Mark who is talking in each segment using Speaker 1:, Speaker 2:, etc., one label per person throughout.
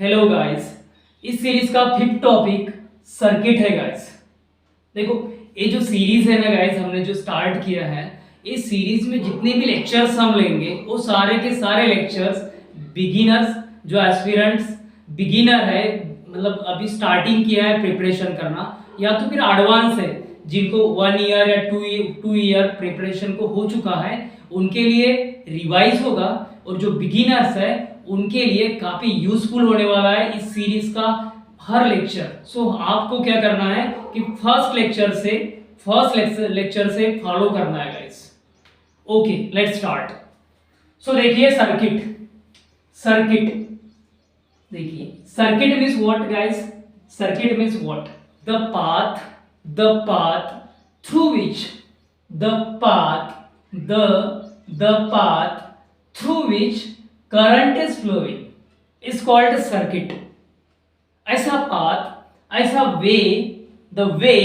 Speaker 1: Hello guys, इस series का fifth topic circuit है गाइस। देखो, ये जो सीरीज है ना गाइस, हमने जो स्टार्ट किया है, इस सीरीज में जितने भी लेक्चर्स हम लेंगे वो सारे के सारे लेक्चर्स बिगिनर्स, जो एस्पिरेंट्स बिगिनर है, मतलब अभी स्टार्टिंग किया है प्रिपरेशन करना, या तो फिर एडवांस है जिनको 1 ईयर या 2 ईयर प्रिपरेशन को हो चुका है, उनके लिए रिवाइज होगा। और जो बिगिनर्स है उनके लिए काफी यूजफुल होने वाला है इस सीरीज का हर लेक्चर। सो आपको क्या करना है कि फर्स्ट लेक्चर से फॉलो करना है guys. Okay, let's start. So देखिए, सर्किट देखिए, circuit means what guys? Circuit means what? The path through which the path the path through which current is flowing is called circuit. ऐसा path, ऐसा way, the way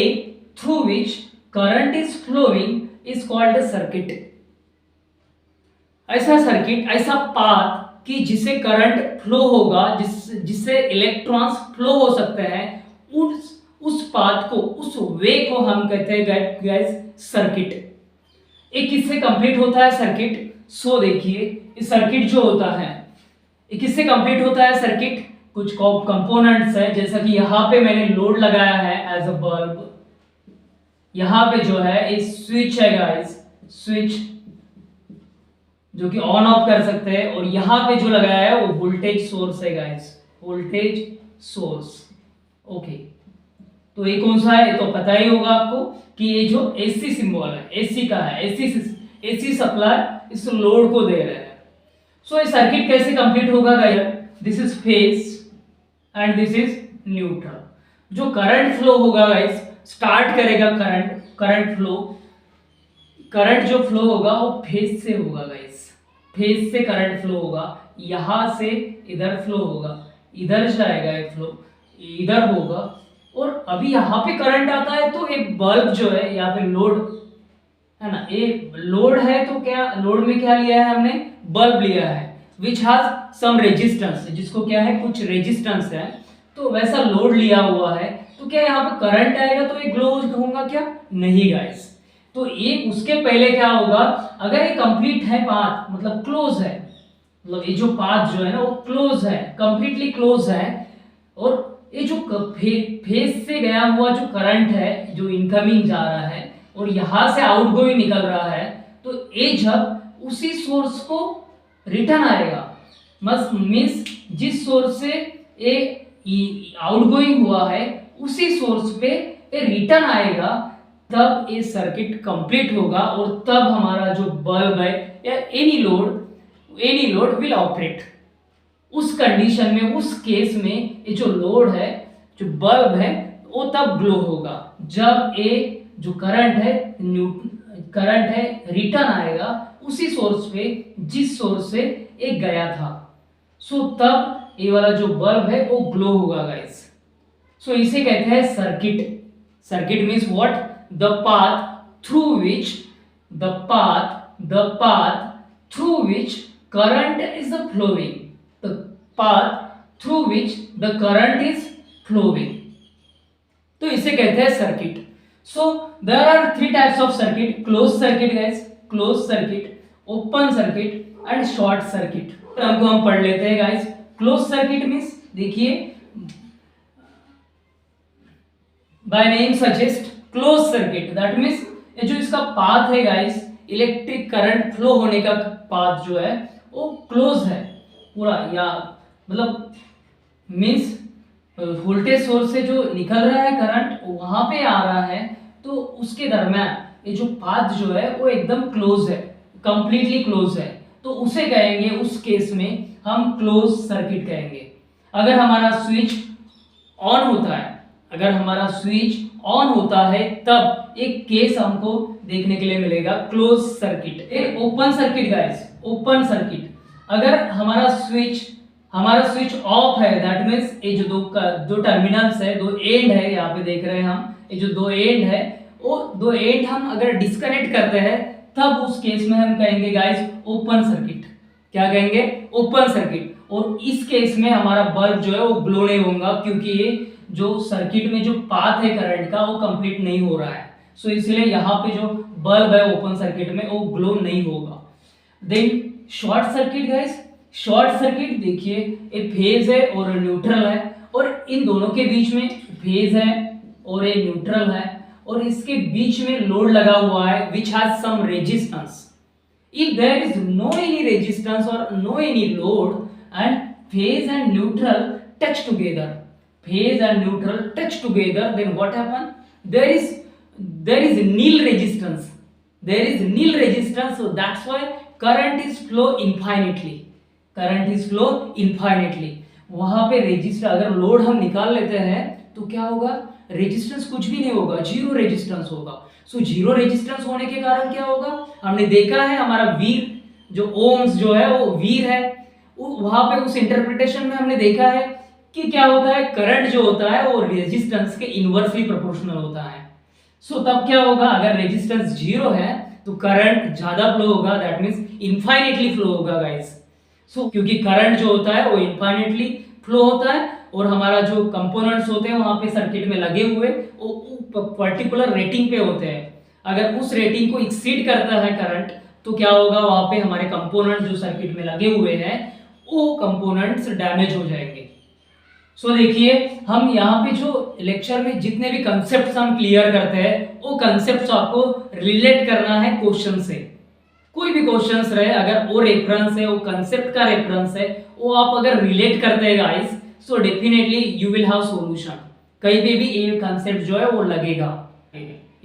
Speaker 1: through which current is flowing is called circuit. ऐसा circuit, ऐसा path कि जिसे current flow होगा, जिससे electrons flow हो सकते हैं, उस पाथ को, उस वे को हम कहते हैं गाइस सर्किट। एक किससे कंप्लीट होता है सर्किट? सो देखिए, इस सर्किट जो होता है, ये किससे कंप्लीट होता है सर्किट? कुछ कंपोनेंट्स है, जैसा कि यहाँ पे मैंने लोड लगाया है एज अ बल्ब। यहाँ पे जो है ये स्विच है गाइस, स्विच जो कि ऑन ऑफ कर सकते हैं। और यहाँ पे जो लगाया है वो वोल्टेज सोर्स है गाइस, वोल्टेज सोर्स। ओके, तो ये कौन सा है? ये तो पता ही होगा आपको कि ये जो एसी सिंबल है, एसी का है, एसी सप्लाई इस लोड को दे रहे हैं। सो ये सर्किट कैसे कंप्लीट होगा guys? This is phase and this is neutral. जो करंट फ्लो होगा गाइस, स्टार्ट करेगा करंट फ्लो, करंट जो फ्लो होगा वो फेज से होगा गाइस, फेज से करंट फ्लो होगा। यहां से इधर फ्लो होगा, इधर जाएगा ये फ्लो, इधर होगा। और अभी यहाँ पे करंट आता है तो एक बल्ब जो है, यहाँ पे लोड है ना, ये लोड है, तो क्या लोड में क्या लिया है हमने? बल्ब लिया है विच हैज सम रेजिस्टेंस, जिसको क्या है, कुछ रेजिस्टेंस है। तो वैसा लोड लिया हुआ है, तो क्या यहाँ पे करंट आएगा तो ये ग्लो होगा क्या? नहीं गाइस। तो ये उसके पहले क्या होगा? अगर ये कंप्लीट है पाथ, मतलब क्लोज है, मतलब ये जो पाथ जो है ना वो क्लोज है, कंप्लीटली क्लोज है। और ये जो फेज से गया हुआ जो करंट है, जो इनकमिंग जा रहा है और यहां से आउटगोइंग निकल रहा है, तो ये जब उसी सोर्स को रिटर्न आएगा, मस्त मीन्स जिस सोर्स से ये आउटगोइंग हुआ है उसी सोर्स पे ये रिटर्न आएगा, तब ये सर्किट कंप्लीट होगा। और तब हमारा जो बल्ब है या एनी लोड विल ऑपरेट। उस कंडीशन में, उस केस में ये जो लोड है, जो बल्ब है, वो तब ग्लो होगा जब ये जो करंट है रिटर्न आएगा उसी सोर्स पे जिस सोर्स से ये गया था। सो तब ये वाला जो बल्ब है वो ग्लो होगा गाइस। सो इसे कहते हैं circuit. Circuit means what? The path through which current is flowing, the path through which the current is flowing, तो इसे कहते हैं circuit. So there are 3 types of circuit: close circuit guys, close circuit, open circuit and short circuit. हमको हम पढ़ लेते हैं guys. Close circuit means, देखिए, by name suggest close circuit, that means ये जो इसका पाथ है गाइस, इलेक्ट्रिक करंट फ्लो होने का पाथ जो है वो क्लोज है पूरा, या मतलब मीन्स वोल्टेज सोर्स से जो निकल रहा है करंट वहां पे आ रहा है, तो उसके दरम्यान ये जो पाथ जो है वो एकदम क्लोज है, कंप्लीटली क्लोज है, तो उसे कहेंगे, उस केस में हम क्लोज सर्किट कहेंगे। अगर हमारा स्विच ऑन होता है तब एक केस हमको देखने के लिए मिलेगा क्लोज सर्किट। एक open circuit guys, open circuit, अगर हमारा स्विच ऑफ है, दैट मींस ये जो दो टर्मिनल्स है, दो एंड है, यहाँ पे देख रहे हैं हम, ये जो दो एंड है, वो दो एंड हम अगर डिस्कनेक्ट करते हैं, तब उस केस में हम कहेंगे गाइस ओपन सर्किट। क्या कहेंगे? Open circuit. और इस केस में हमारा बल्ब जो है वो ग्लो नहीं होगा, क्योंकि ये जो सर्किट में जो पाथ है करंट का वो कंप्लीट नहीं हो रहा है। सो इसलिए यहाँ पे जो बल्ब है ओपन सर्किट में वो ग्लो नहीं होगा। Then short circuit guys, short circuit देखिए एक फेज है और न्यूट्रल है, और इन दोनों के बीच में फेज है और एक न्यूट्रल है, और इसके बीच में लोड लगा हुआ है which has some resistance. If there is no any resistance or no any load and phase and neutral touch together, phase and neutral touch together, then what happen? There is nil resistance. There is nil resistance, so that's why current is flow infinitely. Current is flow infinitely. वहां पे resistor अगर load हम निकाल लेते हैं तो क्या होगा? रेजिस्टेंस कुछ भी नहीं होगा, जीरो रेजिस्टेंस होगा। सो जीरो रेजिस्टेंस होने के कारण क्या होगा? हमने देखा है हमारा वीर जो ओम्स जो है वो वीर है, वहां पे उस इंटरप्रिटेशन में हमने देखा है कि क्या होता है, करंट जो होता है वो रेजिस्टेंस के इनवर्सली प्रोपोर्शनल होता है। सो तब क्या होगा? अगर रेजिस्टेंस जीरो है तो करंट ज्यादा फ्लो होगा, दैट मींस इनफाइनेटली फ्लो होगा गाइस। सो क्योंकि करंट जो होता है वो इनफाइनेटली फ्लो होता है, और हमारा जो कंपोनेंट्स होते हैं वहां पे सर्किट में लगे हुए वो पर्टिकुलर रेटिंग पे होते हैं। अगर उस रेटिंग को एक्सीड करता है करंट तो क्या होगा? वहां पे हमारे कंपोनेंट जो सर्किट में लगे हुए हैं वो कंपोनेंट्स डैमेज हो जाएंगे। सो देखिए हम यहाँ पे जो लेक्चर में जितने भी कंसेप्ट्स हम क्लियर करते हैं वो कंसेप्ट्स आपको रिलेट करना है क्वेश्चन से। कोई भी क्वेश्चंस रहे, अगर वो रेफरेंस है, वो कंसेप्ट का रेफरेंस है, वो आप अगर रिलेट करते हैं guys, so definitely you will have solution. कहीं पे भी ये कंसेप्ट जो है वो लगेगा।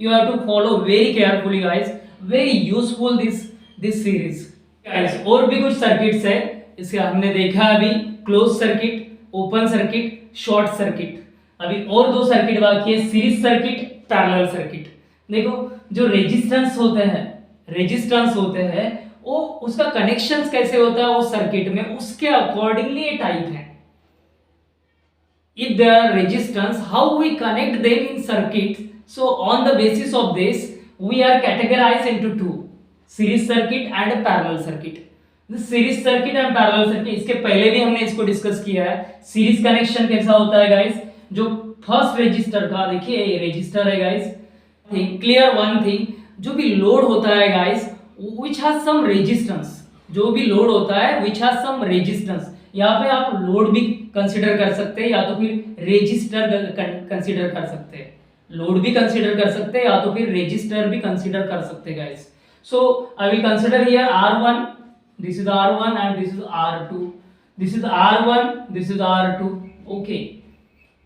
Speaker 1: You have to follow very carefully guys, very useful this series guys. और भी कुछ सर्किट्स है, इसके हमने देखा अभी close circuit, open circuit, short circuit. अभी और दो सर्किट बाकी है, सीरीज सर्किट, पैरेलल सर्किट। देखो जो रेजिस्टेंस होते हैं वो उसका कनेक्शंस कैसे होता है वो सर्किट में, उसके अकॉर्डिंगली ये टाइप है। If there are resistance, how we connect them in circuit? So on the basis of this, we are categorized into two: series circuit and parallel circuit. The series circuit and parallel circuit, इसके पहले भी हमने इसको discuss किया है। Series connection कैसा होता है गाइस? जो फर्स्ट रजिस्टर का, देखिए ये रजिस्टर है गाइस, क्लियर वन थिंग, जो भी लोड होता है guys which has some resistance, जो भी लोड होता है which has some resistance, यहाँ पे आप लोड भी कंसीडर कर सकते हैं या तो फिर रेजिस्टर कंसीडर कर सकते हैं। लोड भी कंसीडर कर सकते हैं या तो फिर रेजिस्टर भी कंसीडर कर सकते हैं guys. So I will consider here R1, this is R1 and this is R2, this is R1, this is R2। Okay,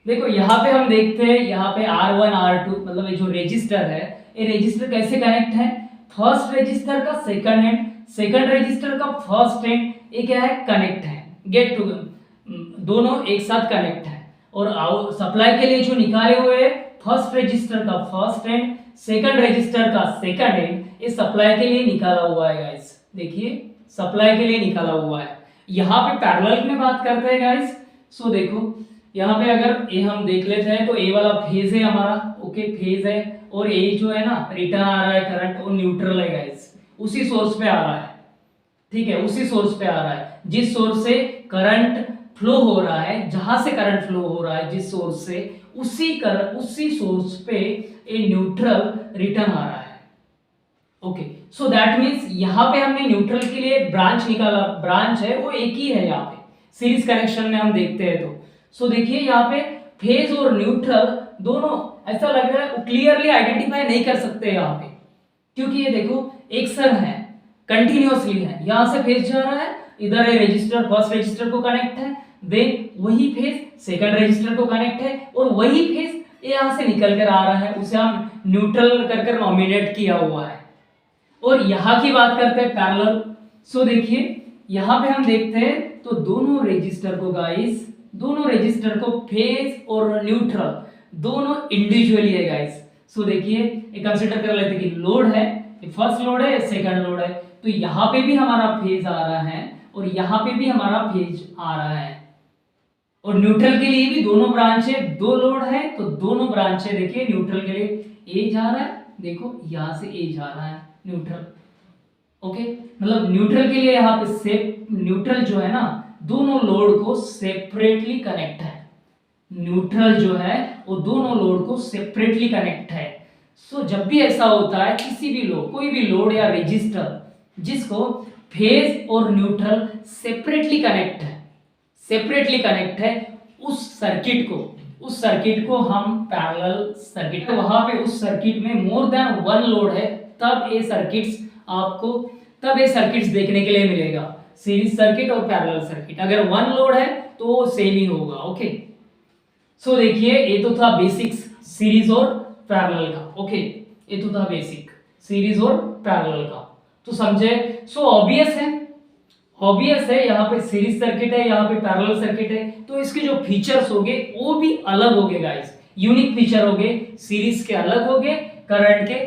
Speaker 1: देखो यहाँ पे हम देखते हैं, यहाँ पे R1 R2 मतलब ये जो रेजिस्टर है, ये रेजिस्टर कैसे कनेक्ट है? फर्स्ट रेजिस्टर का सेकंड एंड, सेकंड रेजिस्टर का फर्स्ट एंड, ये क्या है? कनेक्ट है, गेट टू, दोनों एक साथ कनेक्ट है। और सप्लाई के लिए जो निकाले हुए फर्स्ट रेजिस्टर का फर्स्ट एंड, सेकंड रेजिस्टर का सेकंड एंड, ये सप्लाई के लिए निकाला हुआ है गाइस। देखिए सप्लाई के लिए निकाला हुआ है। यहाँ पे पैरेलल में बात करते हैं गाइस। सो देखो यहाँ पे अगर ये हम देख लेते हैं तो ए वाला फेज है हमारा, ओके फेज है, और ए जो है ना रिटर्न आ रहा है करंट, वो न्यूट्रल है गाइस, उसी सोर्स पे आ रहा है। ठीक है, उसी सोर्स पे आ रहा है, जिस सोर्स से करंट फ्लो हो रहा है, जहां से करंट फ्लो हो रहा है जिस सोर्स से, उसी सोर्स पे ए न्यूट्रल रिटर्न आ रहा है। ओके, सो दैट मींस यहाँ पे हमने न्यूट्रल के लिए ब्रांच निकाला, ब्रांच है वो एक ही है। यहाँ पे सीरीज कनेक्शन में हम देखते हैं तो सो देखिए यहाँ पे फेज और न्यूट्रल दोनों ऐसा लग रहा है क्लियरली आइडेंटिफाई नहीं कर सकते यहाँ पे, क्योंकि ये देखो एक सर है, कंटिन्यूअसली है, यहाँ से फेज जा रहा है, इधर है रजिस्टर, फर्स्ट रजिस्टर को कनेक्ट है, देन वही फेज सेकंड रजिस्टर को कनेक्ट है, और वही फेज यहाँ से निकल कर आ रहा है, उसे हम न्यूट्रल कर नॉमिनेट किया हुआ है। और यहाँ की बात करते हैं पैरेलल। सो देखिए यहाँ पे हम देखते हैं तो दोनों रजिस्टर को गाइस, दोनों रजिस्टर को फेज और न्यूट्रल दोनों इंडिविजुअली है गाइस। सो देखिए ये कंसीडर कर लेते हैं कि लोड है, फर्स्ट लोड है, सेकंड लोड है, तो यहाँ पे भी हमारा फेज आ रहा है और यहाँ पे भी हमारा फेज आ रहा है। और न्यूट्रल के लिए भी दोनों ब्रांच है, दो लोड है तो दोनों ब्रांच है। देखिए न्यूट्रल के लिए ए जा रहा है, देखो यहाँ से ए जा रहा है न्यूट्रल। ओके, मतलब न्यूट्रल के लिए यहाँ पे सेफ न्यूट्रल जो है ना, दोनों लोड को सेपरेटली कनेक्ट है। न्यूट्रल जो है वो दोनों लोड को सेपरेटली कनेक्ट है। सो जब भी ऐसा होता है किसी भी लोड, कोई भी लोड या रेजिस्टर जिसको फेज और न्यूट्रल सेपरेटली कनेक्ट है, उस सर्किट को हम पैरेलल सर्किट, तो वहां पे उस सर्किट में मोर देन वन लोड है, तब ये सर्किट्स देखने के लिए मिलेगा, सीरीज सर्किट और पैरेलल सर्किट। अगर वन लोड है तो सेम ही होगा। ओके, सो देखिए ये तो था बेसिक्स सीरीज और पैरेलल का। ओके, ये तो था बेसिक सीरीज और पैरेलल का, तो समझे। सो ऑब्वियस है यहाँ पे सीरीज सर्किट है, यहाँ पे पैरेलल सर्किट है, तो इसके जो फीचर्स होंगे वो भी अलग होंगे गाइस, यूनिक फीचर होंगे। सीरीज के अलग होंगे, करंट के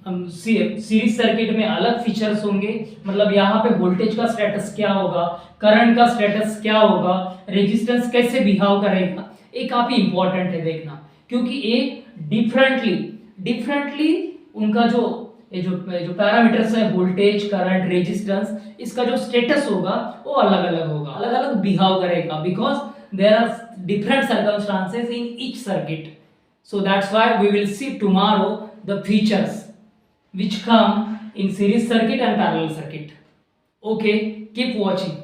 Speaker 1: सीरीज सर्किट में अलग फीचर्स होंगे। मतलब यहाँ पे वोल्टेज का स्टेटस क्या होगा, करंट का स्टेटस क्या होगा, रेजिस्टेंस कैसे बिहेव करेगा, ये काफी इंपॉर्टेंट है देखना, क्योंकि ये डिफरेंटली उनका जो पैरामीटर्स है, वोल्टेज, करंट, रेजिस्टेंस, इसका जो स्टेटस होगा वो अलग अलग होगा, अलग अलग बिहेव करेगा, because there are different circumstances in each circuit. So that's why we will see tomorrow the features which come in series circuit and parallel circuit. Okay, keep watching.